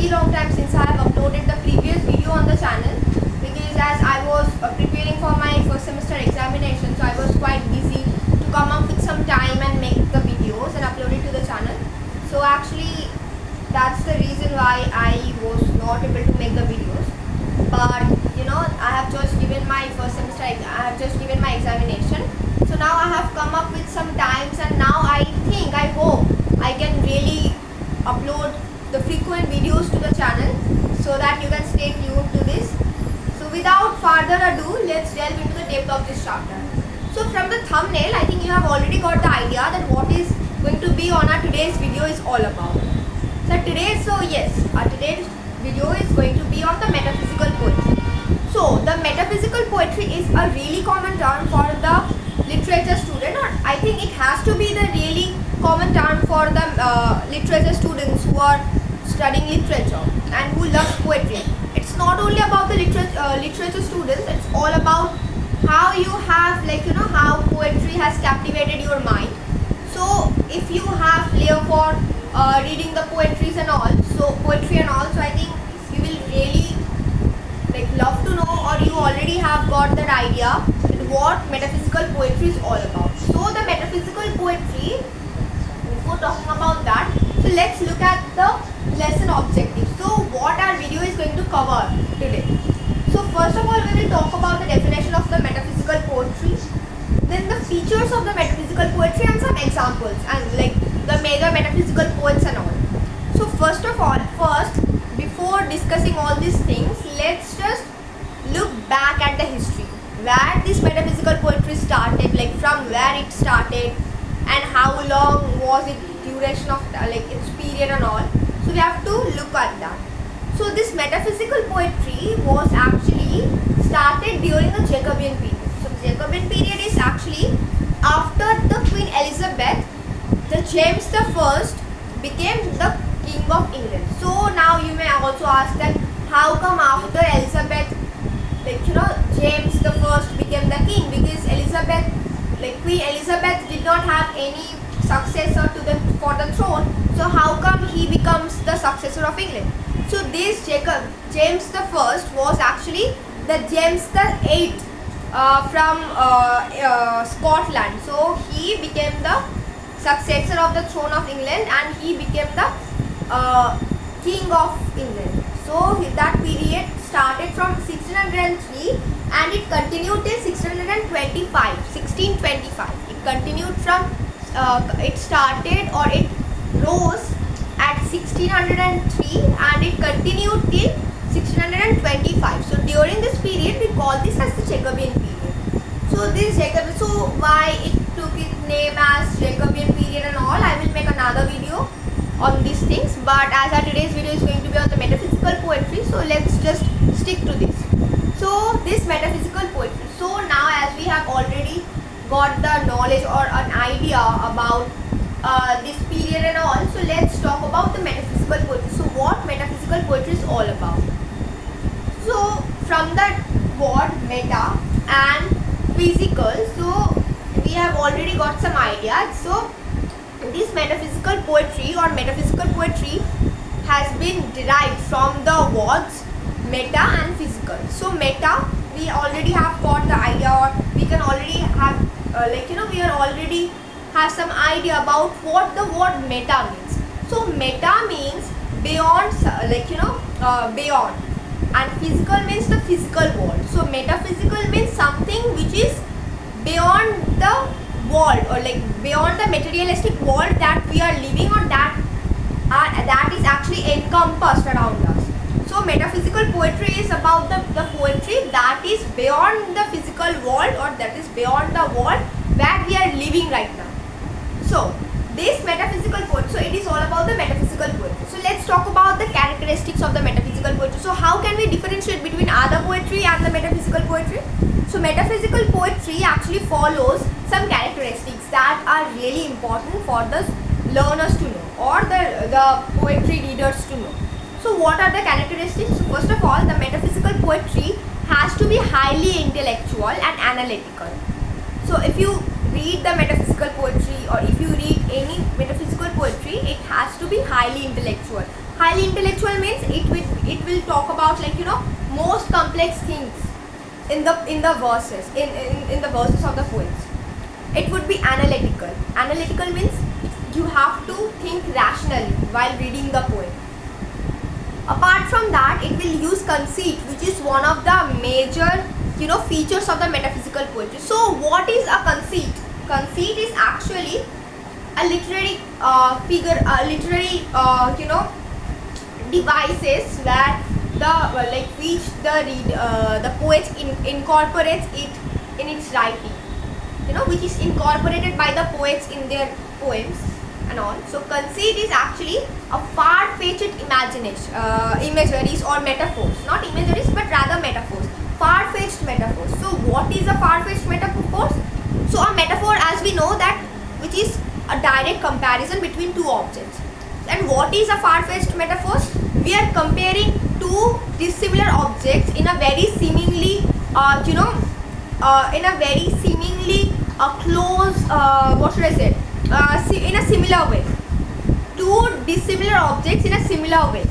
very long time since I have uploaded the previous video on the channel, because as I was preparing for my first semester examination, so I was quite busy to come up with some time and make the videos and upload it to the channel. So actually that's the reason why I was not able to make the videos. But you know, I have just given my first semester, I have just given my examination. So now I have come up with some times, and now I hope I can really upload the frequent videos to the channel so that you can stay tuned to this. So without further ado, let's delve into the depth of this chapter. So from the thumbnail, I think you have already got the idea that what is going to be on our today's video is all about. So today's video is going to be on the metaphysical poetry. So the metaphysical poetry is a really common term for the literature student, or I think it has to be the really common term for the literature students who are studying literature and who love poetry. It's not only about the literature students, it's all about how you have, how poetry has captivated your mind. So if you have flair for reading the poetry and all, so I think you will really love to know, or you already have got that idea what metaphysical poetry is all about. So the metaphysical poetry, before talking about that, so let's look at the lesson objective. So what our video is going to cover today. So first of all, we will talk about the definition of the metaphysical poetry, then the features of the metaphysical poetry and some examples, and the major metaphysical poets and all. So first before discussing all these things, let's just look back at the history where this metaphysical poetry started, from where it started and how long was it duration of its period and all. So we have to look at that. So this metaphysical poetry was actually started during the Jacobean period. So the Jacobean period is actually after the Queen Elizabeth, the James I became the King of England. So now you may also ask that how come after Elizabeth, James I became the king? Because Queen Elizabeth did not have any successor for the throne. So how come he becomes the successor of England? So this James I was actually the James VIII from Scotland. So he became the successor of the throne of England, and he became the King of England. So that period started from 1603 and it continued till 1625. It continued from it started, or it rose at 1603 and it continued till 1625. So during this period we call this as the Jacobean period. So why it took its name as Jacobean period and all, I will make another video on these things, but as our today's video is going to be on the metaphysical poetry, so let's just stick to this. So this metaphysical poetry, so now as we have already got the knowledge or an idea about this period and all, so let's talk about the metaphysical poetry. So what metaphysical poetry is all about? So from the word meta and physical, so we have already got some ideas. So this metaphysical poetry has been derived from the words meta and physical. So meta, we already have got the idea, or we can already have we already have some idea about what the word meta means. So meta means beyond, beyond, and physical means the physical world. So metaphysical means something which is beyond the world, or beyond the materialistic world that we are living on, that is actually encompassed around us. So metaphysical poetry is about the poetry that is beyond the physical world, or that is beyond the world where we are living right now. So this metaphysical poetry, so it is all about the metaphysical poetry. So let's talk about the characteristics of the metaphysical poetry. So how can we differentiate between other poetry and the metaphysical poetry? So metaphysical poetry actually follows some characteristics that are really important for the learners to know, or the poetry readers to know. So what are the characteristics? So first of all, the metaphysical poetry has to be highly intellectual and analytical. So if you read the metaphysical poetry, or if you read any metaphysical poetry, it has to be highly intellectual. Highly intellectual means it will talk about most complex things in the verses in the verses of the poets. It would be analytical. Analytical means you have to think rationally while reading the poem. Apart from that, it will use conceit, which is one of the major features of the metaphysical poetry. So what is a conceit? Conceit is actually a literary figure, literary devices where the poet incorporates it in its writing, which is incorporated by the poets in their poems and all. So conceit is actually a far-fetched imageries or metaphors, not imageries but rather metaphors, far-fetched metaphors. So what is a far-fetched metaphor? So a metaphor, as we know, that which is a direct comparison between two objects. And what is a far-fetched metaphor? We are comparing two dissimilar objects in a very seemingly close, in a similar way. Two dissimilar objects in a similar way,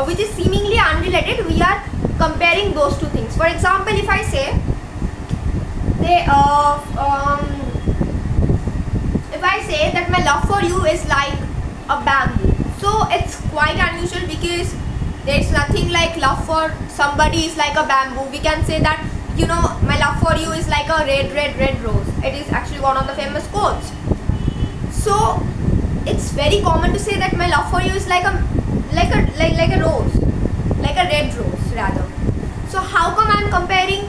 which is seemingly unrelated. We are comparing those two things. For example, if I say that my love for you is like a bamboo, so it's quite unusual because there is nothing like love for somebody is like a bamboo. We can say that my love for you is like a red rose. It is actually one of the famous quotes. So it's very common to say that my love for you is like a rose, like a red rose rather. So how come I'm comparing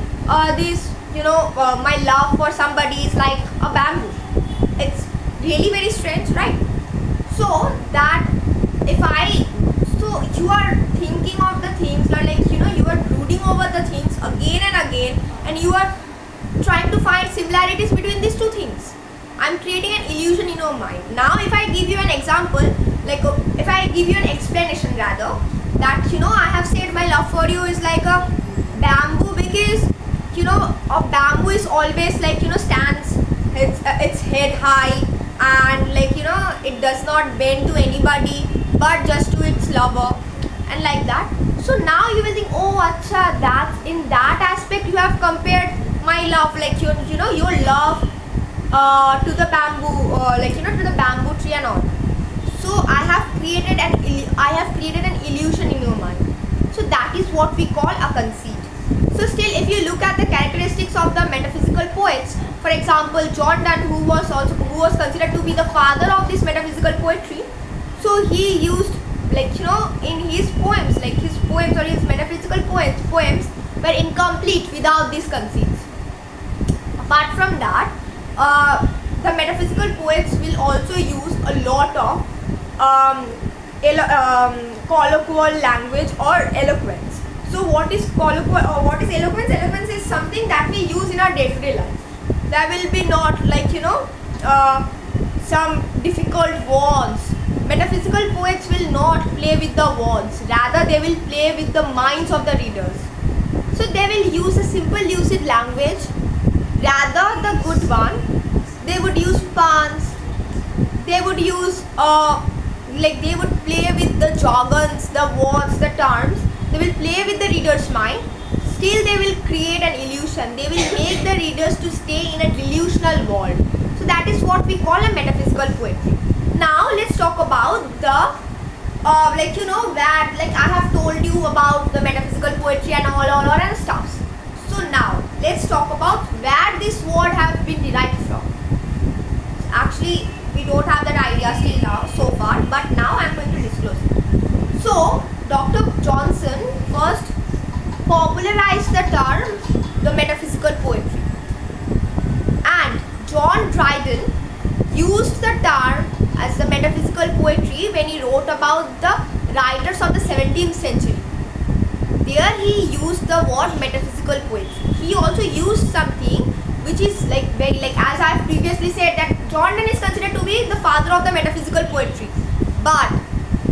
this? My love for somebody is like a bamboo. It's really very strange, right? So that you are thinking of the things, you are brooding over the things again and again, and you are trying to find similarities between these two things. I'm creating an illusion in your mind. Now if I give you an example, if I give you an explanation rather, that I have said my love for you is like a bamboo because a bamboo is always stands its head high, and it does not bend to anybody but just to its lover, and like that. So now you will think, oh acha, that's in that aspect you have compared my love, your love to the bamboo, to the bamboo tree and all. So I have created an illusion in your mind. So that is what we call a conceit. So still, if you look at the characteristics of the metaphysical poets, for example, John Donne, who was considered to be the father of this metaphysical poetry, so he used in his poems, or his metaphysical poems were incomplete without these conceits. Apart from that, the metaphysical poets will also use a lot of colloquial language or eloquence. So what is colloquial or what is eloquence? Eloquence is something that we use in our day-to-day life. There will be not some difficult words. Metaphysical poets will not play with the words, rather they will play with the minds of the readers. So they will use a simple lucid language, rather the good one. They would use puns, they would use they would play with the jargons, the words, the terms. They will play with the reader's mind. Still they will create an illusion. They will make the readers to stay in a delusional world. So that is what we call a metaphysical poetry. Now let's talk about the I have told you about the metaphysical poetry and all and stuffs. So now let's talk about where this word have been derived from. Actually, we don't have that idea still now so far, but now I am going to disclose it. So Dr. Johnson first popularized the term the metaphysical poetry, and John Dryden used the term as the metaphysical poetry when he wrote about the writers of the 17th century. There he used the word metaphysical poetry. He also used something which is as I have previously said, that John Donne is considered to be the father of the metaphysical poetry. But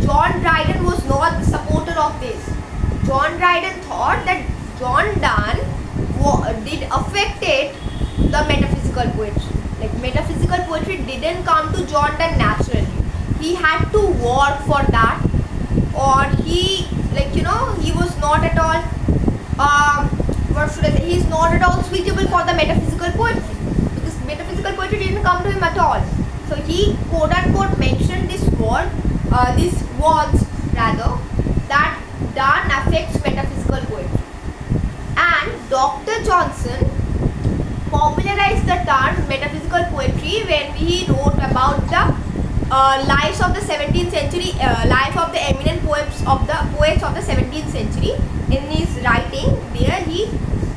John Dryden was not the supporter of this. John Dryden thought that John Donne did affected the metaphysical poetry. Metaphysical poetry didn't come to John Donne naturally. He had to work for that. or he, like, he was not at all, what should I say, he's not at all suitable for the metaphysical poetry, because metaphysical poetry didn't come to him at all. So he quote unquote mentioned this word, these words rather, that Donne affects metaphysical poetry. And Dr. Johnson popularized the term metaphysical poetry when he wrote about the lives of the 17th century, life of the eminent poets of the 17th century. In his writing, there he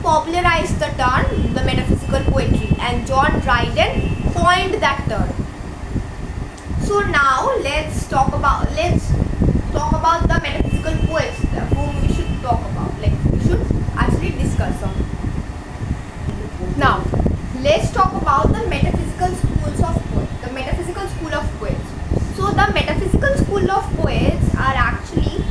popularized the term the metaphysical poetry, and John Dryden coined that term. So now let's talk about the metaphysical poets whom we should talk about, like we should actually discuss on. Now let's talk about the metaphysical schools of poets. The metaphysical school of poets. So the metaphysical school of poets are actually,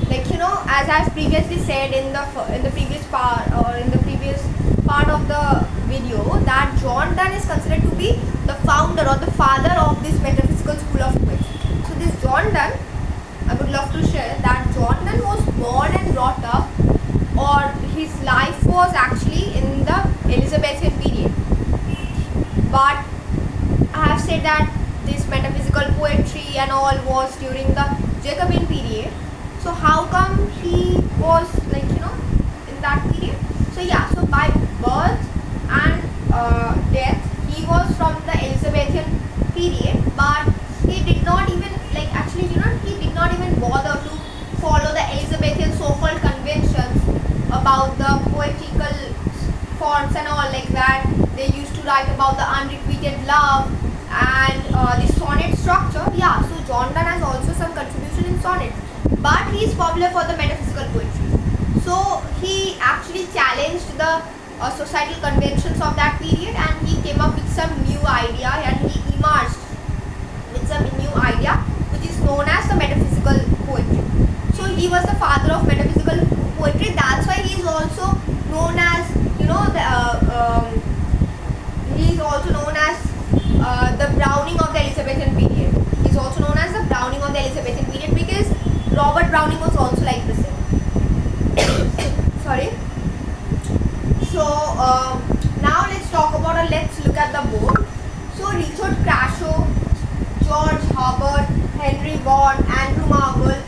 like, as I've previously said in the previous part, or in the previous part of the video, that John Donne is considered to be the founder or the father of this metaphysical school of poets. So this John Donne, I would love to share that John Donne was born and brought up, or his life was actually in the Elizabethan period. But I have said that this metaphysical poetry and all was during the Jacobean period. So how come he was, like, in that period? So yeah, so by birth and death, he was from the Elizabethan period, but he did not even, like, actually, he did not even bother to follow the Elizabethan so-called conventions about the poetical forms and all, like that they used to write about the unrequited love and the sonnet structure. Yeah, so John Donne has also some contribution in sonnet, but he is popular for the metaphysical poetry. So he actually challenged the societal conventions of that period, and he came up with some new idea, and he emerged with some new idea which is known as the metaphysical poetry. So he was the father of metaphysical poetry. That's why he is also known as, he is also known as the Browning of the Elizabethan period. He is also known as the Browning of the Elizabethan period because Robert Browning was also like the same. Sorry. So now let's look at the board. So Richard Crashaw, George Herbert, Henry Vaughan, Andrew Marvell,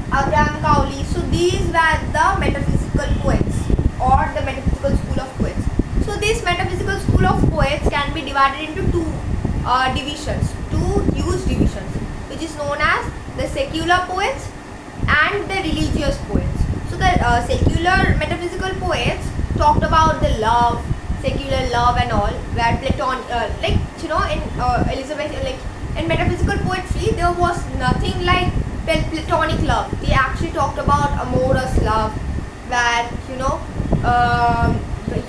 Abraham Cowley. So these were the metaphysical poets, or the metaphysical school of poets. So this metaphysical school of poets can be divided into two huge divisions, which is known as the secular poets and the religious poets. So the secular metaphysical poets talked about the love, secular love and all, where Platon, in Elizabeth, like in metaphysical poetry, there was nothing like platonic love. They actually talked about amorous love, where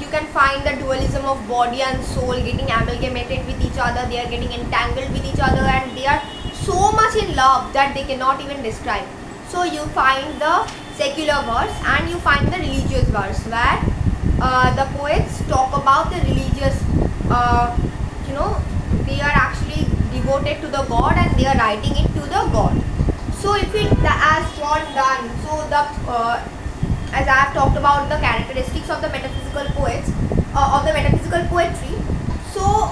you can find the dualism of body and soul getting amalgamated with each other. They are getting entangled with each other, and they are so much in love that they cannot even describe. So you find the secular verse and you find the religious verse, where the poets talk about the religious, they are actually devoted to the God and they are writing it to the God. So if it, as John Donne, so as I have talked about the characteristics of the metaphysical poets, of the metaphysical poetry, so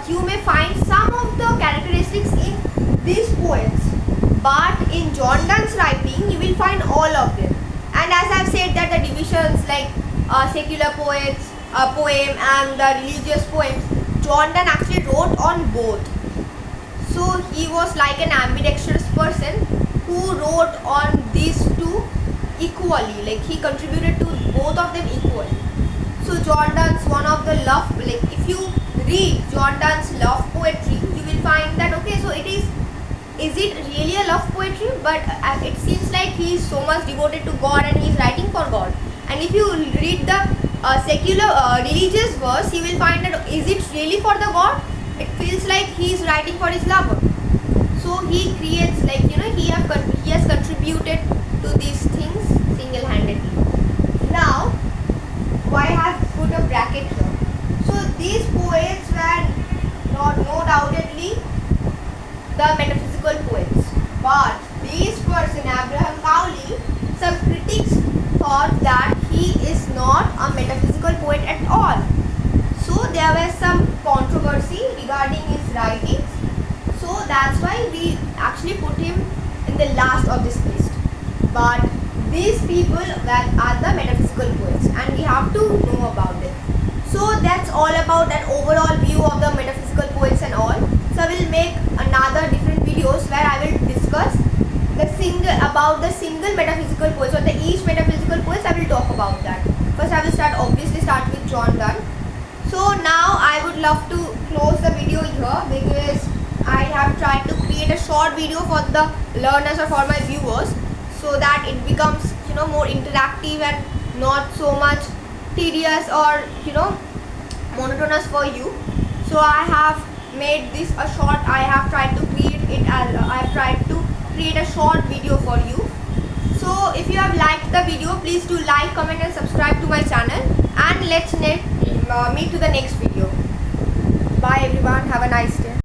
you may find some of the characteristics in these poets, but in John Donne's writing you will find all of them. And as I have said that the divisions like secular poets, poem and the religious poems, John Donne actually wrote on both. So he was like an ambidextrous person who wrote on these two equally, like he contributed to both of them equally. So John Donne's one of the love, like if you read John Donne's love poetry, you will find that okay, so is it really a love poetry? But it seems like he is so much devoted to God and he is writing for God. And if you read the secular religious verse, you will find that is it really for the God? It feels like he is writing for his lover. So he creates, like he has contributed to these things single-handedly. Now, why have put a bracket here? So these poets were no doubtedly the metaphysical poets, but they this person, Abraham Cowley, some critics thought that he is not a metaphysical poet at all. So there was some controversy regarding his writings. So that's why we actually put him in the last of this list. But these people that are the metaphysical poets, and we have to know about it. So that's all about an overall view of the metaphysical poets and all. So I will make another different videos where I will discuss the single metaphysical poets, or the each metaphysical poets I will talk about that. First I will start with John Donne. So now I would love to close the video here, because I have tried to create a short video for the learners or for my viewers, so that it becomes more interactive and not so much tedious or monotonous for you. So I have made this a short. I have tried to create a short video for you. So if you have liked the video, please do like, comment and subscribe to my channel, and let's meet to the next video. Bye everyone, have a nice day.